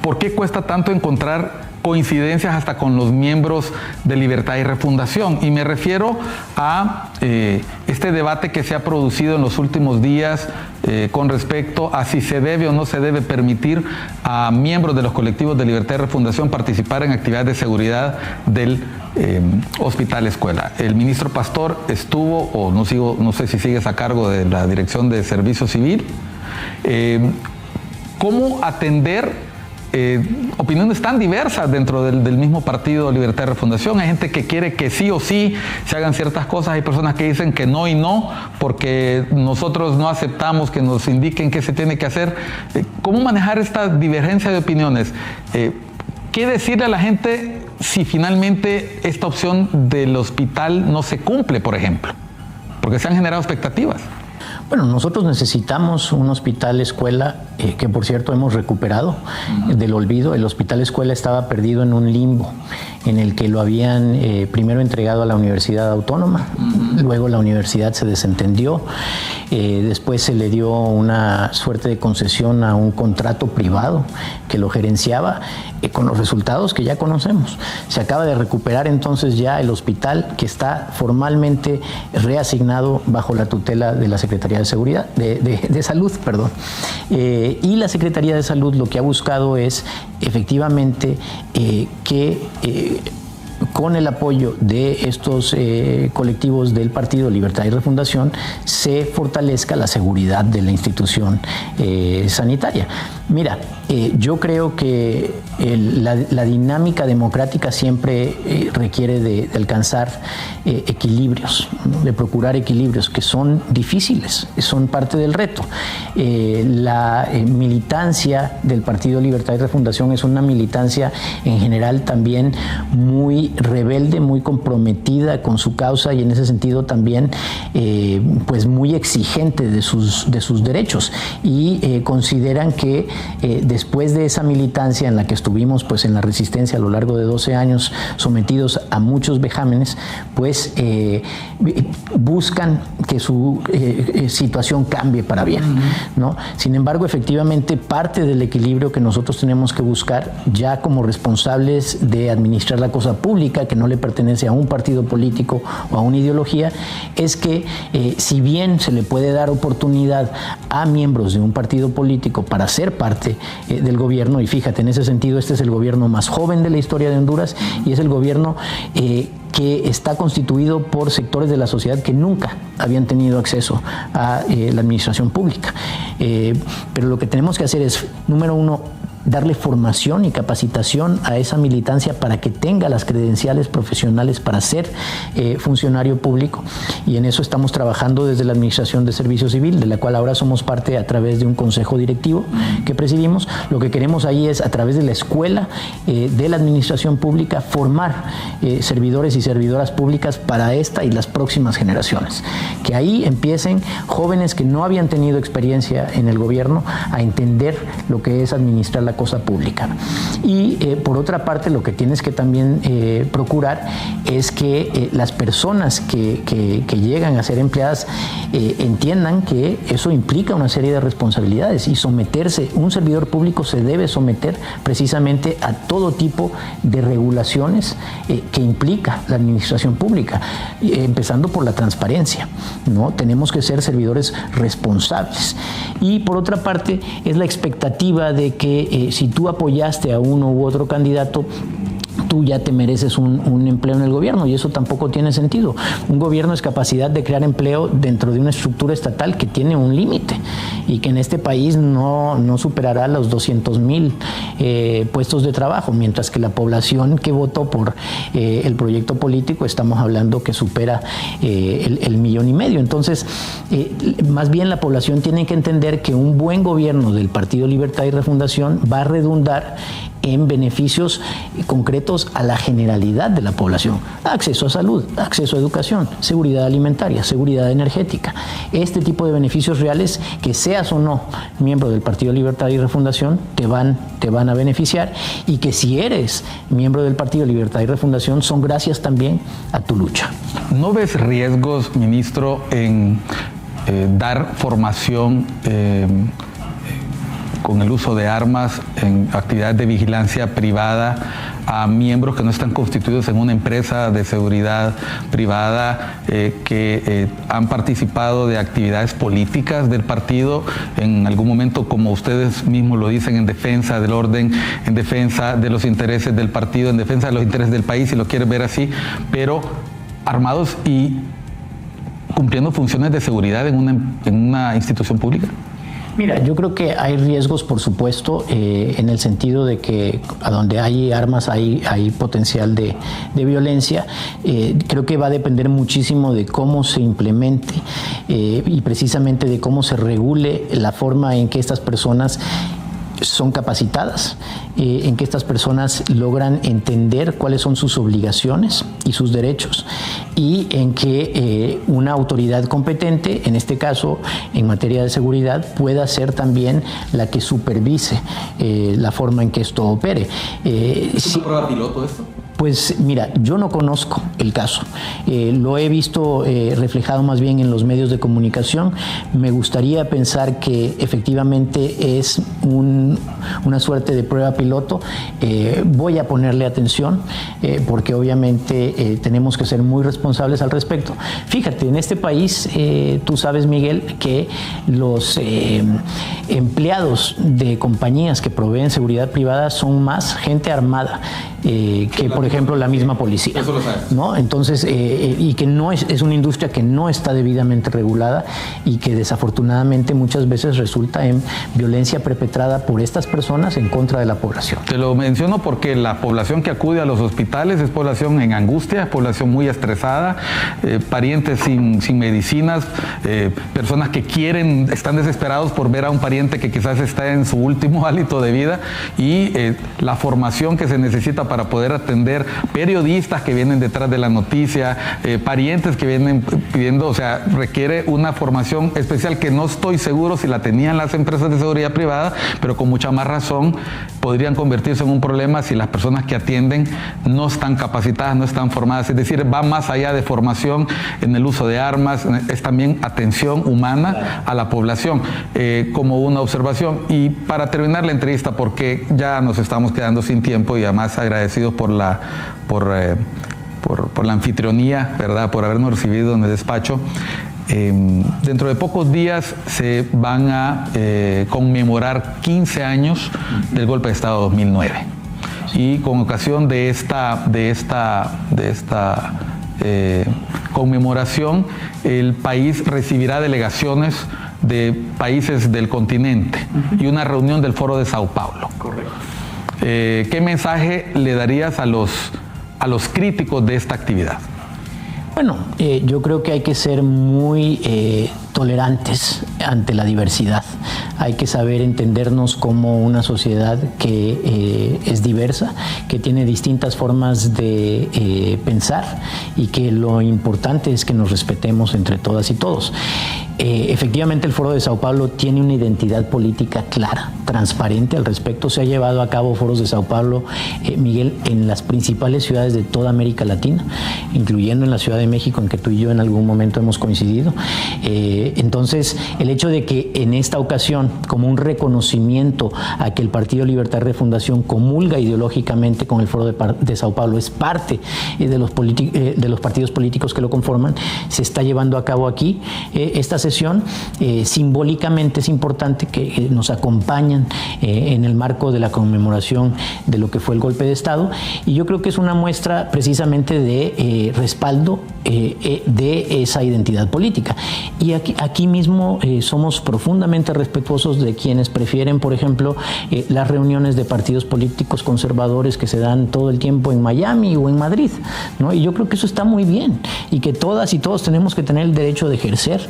¿Por qué cuesta tanto encontrar coincidencias hasta con los miembros de Libertad y Refundación? Y me refiero a este debate que se ha producido en los últimos días con respecto a si se debe o no se debe permitir a miembros de los colectivos de Libertad y Refundación participar en actividades de seguridad del Hospital Escuela. El ministro Pastor estuvo, o no sé si sigues a cargo de la Dirección de Servicio Civil. ¿Cómo atender opiniones tan diversas dentro del mismo partido Libertad y Refundación? Hay gente que quiere que sí o sí se hagan ciertas cosas, hay personas que dicen que no y no, porque nosotros no aceptamos que nos indiquen qué se tiene que hacer. ¿Cómo manejar esta divergencia de opiniones? ¿Qué decirle a la gente si finalmente esta opción del hospital no se cumple, por ejemplo? Porque se han generado expectativas. Bueno, nosotros necesitamos un hospital escuela que por cierto hemos recuperado del olvido. El hospital escuela estaba perdido en un limbo en el que lo habían primero entregado a la Universidad Autónoma, luego la universidad se desentendió, después se le dio una suerte de concesión a un contrato privado que lo gerenciaba, con los resultados que ya conocemos. Se acaba de recuperar entonces ya el hospital, que está formalmente reasignado bajo la tutela de la Secretaría de Seguridad, de Salud, perdón. Y la Secretaría de Salud lo que ha buscado es efectivamente que con el apoyo de estos colectivos del Partido Libertad y Refundación se fortalezca la seguridad de la institución sanitaria. Mira, yo creo que la dinámica democrática siempre requiere de alcanzar equilibrios, ¿no? De procurar equilibrios que son difíciles, son parte del reto. La militancia del Partido Libertad y Refundación es una militancia en general también muy rebelde, muy comprometida con su causa y en ese sentido también pues muy exigente de sus derechos, y consideran que después de esa militancia en la que estuvimos pues en la resistencia a lo largo de 12 años sometidos a muchos vejámenes, pues buscan que su situación cambie para bien, ¿no? Sin embargo, efectivamente, parte del equilibrio que nosotros tenemos que buscar ya como responsables de administrar la cosa pública, que no le pertenece a un partido político o a una ideología, es que si bien se le puede dar oportunidad a miembros de un partido político para ser parte del gobierno, y fíjate, en ese sentido este es el gobierno más joven de la historia de Honduras y es el gobierno que está constituido por sectores de la sociedad que nunca habían tenido acceso a la administración pública. Pero lo que tenemos que hacer es, número uno, darle formación y capacitación a esa militancia para que tenga las credenciales profesionales para ser funcionario público, y en eso estamos trabajando desde la Administración de Servicio Civil, de la cual ahora somos parte a través de un consejo directivo que presidimos. Lo que queremos ahí es, a través de la escuela de la administración pública, formar servidores y servidoras públicas para esta y las próximas generaciones, que ahí empiecen jóvenes que no habían tenido experiencia en el gobierno a entender lo que es administrar la cosa pública. Y por otra parte, lo que tienes que también procurar es que las personas que llegan a ser empleadas entiendan que eso implica una serie de responsabilidades, y someterse, un servidor público se debe someter precisamente a todo tipo de regulaciones que implica la administración pública, empezando por la transparencia, ¿no? Tenemos que ser servidores responsables. Y por otra parte, es la expectativa de que si tú apoyaste a uno u otro candidato, tú ya te mereces un empleo en el gobierno, y eso tampoco tiene sentido. Un gobierno es capacidad de crear empleo dentro de una estructura estatal que tiene un límite y que en este país no superará los 200,000 puestos de trabajo, mientras que la población que votó por el proyecto político, estamos hablando que supera el 1,5 millones. Entonces, más bien la población tiene que entender que un buen gobierno del Partido Libertad y Refundación va a redundar en beneficios concretos a la generalidad de la población: acceso a salud, acceso a educación, seguridad alimentaria, seguridad energética. Este tipo de beneficios reales, que seas o no miembro del Partido Libertad y Refundación, te van a beneficiar, y que si eres miembro del Partido Libertad y Refundación son gracias también a tu lucha. ¿No ves riesgos, ministro, en dar formación con el uso de armas en actividades de vigilancia privada a miembros que no están constituidos en una empresa de seguridad privada, que han participado de actividades políticas del partido en algún momento, como ustedes mismos lo dicen, en defensa del orden, en defensa de los intereses del partido, en defensa de los intereses del país, si lo quieren ver así, pero armados y cumpliendo funciones de seguridad en una institución pública? Mira, yo creo que hay riesgos, por supuesto, en el sentido de que a donde hay armas hay potencial de violencia. Creo que va a depender muchísimo de cómo se implemente y precisamente de cómo se regule la forma en que estas personas son capacitadas, en que estas personas logran entender cuáles son sus obligaciones y sus derechos, y en que una autoridad competente, en este caso en materia de seguridad, pueda ser también la que supervise la forma en que esto opere. ¿Es una prueba piloto esto? Pues mira, yo no conozco el caso, lo he visto reflejado más bien en los medios de comunicación. Me gustaría pensar que efectivamente es una suerte de prueba piloto. Voy a ponerle atención porque obviamente tenemos que ser muy responsables al respecto. Fíjate, en este país, tú sabes, Miguel, que los empleados de compañías que proveen seguridad privada son más gente armada que, por ejemplo, la misma policía. Eso lo sabes, ¿no? Entonces, y que no es una industria que no está debidamente regulada y que desafortunadamente muchas veces resulta en violencia perpetrada por estas personas en contra de la población. Te lo menciono porque la población que acude a los hospitales es población en angustia, es población muy estresada, parientes sin medicinas, personas que están desesperados por ver a un pariente que quizás está en su último hálito de vida, y la formación que se necesita para poder atender periodistas que vienen detrás de la noticia, parientes que vienen pidiendo, o sea, requiere una formación especial que no estoy seguro si la tenían las empresas de seguridad privada, pero con mucha más razón podrían convertirse en un problema si las personas que atienden no están capacitadas, no están formadas. Es decir, va más allá de formación en el uso de armas, es también atención humana a la población, como una observación. Y para terminar la entrevista, porque ya nos estamos quedando sin tiempo y además agradecidos por la anfitrionía, ¿verdad?, por habernos recibido en el despacho. Dentro de pocos días se van a conmemorar 15 años del golpe de Estado 2009, y con ocasión de esta conmemoración, el país recibirá delegaciones de países del continente y una reunión del Foro de Sao Paulo. Correcto. ¿Qué mensaje le darías a los críticos de esta actividad? Bueno, yo creo que hay que ser muy tolerantes ante la diversidad. Hay que saber entendernos como una sociedad que es diversa, que tiene distintas formas de pensar, y que lo importante es que nos respetemos entre todas y todos. Efectivamente, el Foro de Sao Paulo tiene una identidad política clara, transparente al respecto. Se ha llevado a cabo foros de Sao Paulo, Miguel, en las principales ciudades de toda América Latina, incluyendo en la Ciudad de México, en que tú y yo en algún momento hemos coincidido. Entonces, el hecho de que en esta ocasión, como un reconocimiento a que el Partido Libertad y Refundación comulga ideológicamente con el Foro de Sao Paulo, es parte de los partidos políticos que lo conforman, se está llevando a cabo aquí esta sesión. Simbólicamente es importante que nos acompañan en el marco de la conmemoración de lo que fue el golpe de Estado, y yo creo que es una muestra precisamente de respaldo de esa identidad política. Y aquí mismo somos profundamente respetuosos de quienes prefieren, por ejemplo, las reuniones de partidos políticos conservadores que se dan todo el tiempo en Miami o en Madrid, ¿no? Y yo creo que eso está muy bien, y que todas y todos tenemos que tener el derecho de ejercer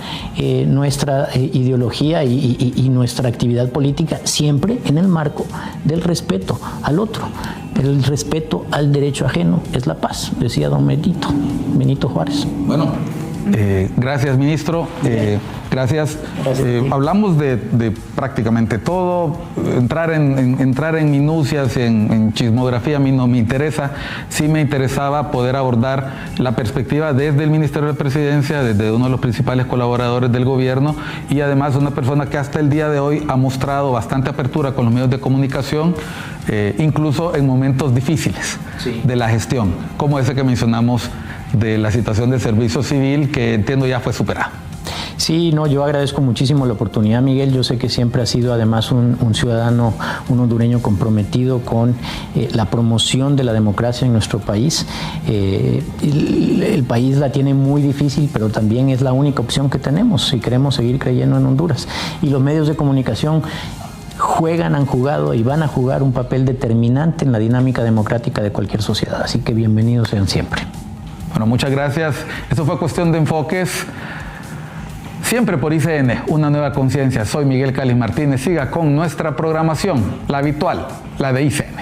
nuestra ideología y nuestra actividad política, siempre en el marco del respeto al otro. El respeto al derecho ajeno es la paz, decía don Benito Juárez. Bueno, Gracias, ministro. Gracias. Hablamos de prácticamente todo. Entrar en minucias, en chismografía, a mí no me interesa. Sí me interesaba poder abordar la perspectiva desde el Ministerio de Presidencia, desde uno de los principales colaboradores del gobierno, y además una persona que hasta el día de hoy ha mostrado bastante apertura con los medios de comunicación, incluso en momentos difíciles de la gestión, como ese que mencionamos de la situación de servicio civil, que entiendo ya fue superada. Sí, no, yo agradezco muchísimo la oportunidad, Miguel. Yo sé que siempre has sido además un ciudadano, un hondureño comprometido con la promoción de la democracia en nuestro país. El país la tiene muy difícil, pero también es la única opción que tenemos si queremos seguir creyendo en Honduras. Y los medios de comunicación han jugado y van a jugar un papel determinante en la dinámica democrática de cualquier sociedad. Así que bienvenidos sean siempre. Bueno, muchas gracias. Esto fue Cuestión de Enfoques. Siempre por ICN, una nueva conciencia. Soy Miguel Cáliz Martínez. Siga con nuestra programación, la habitual, la de ICN.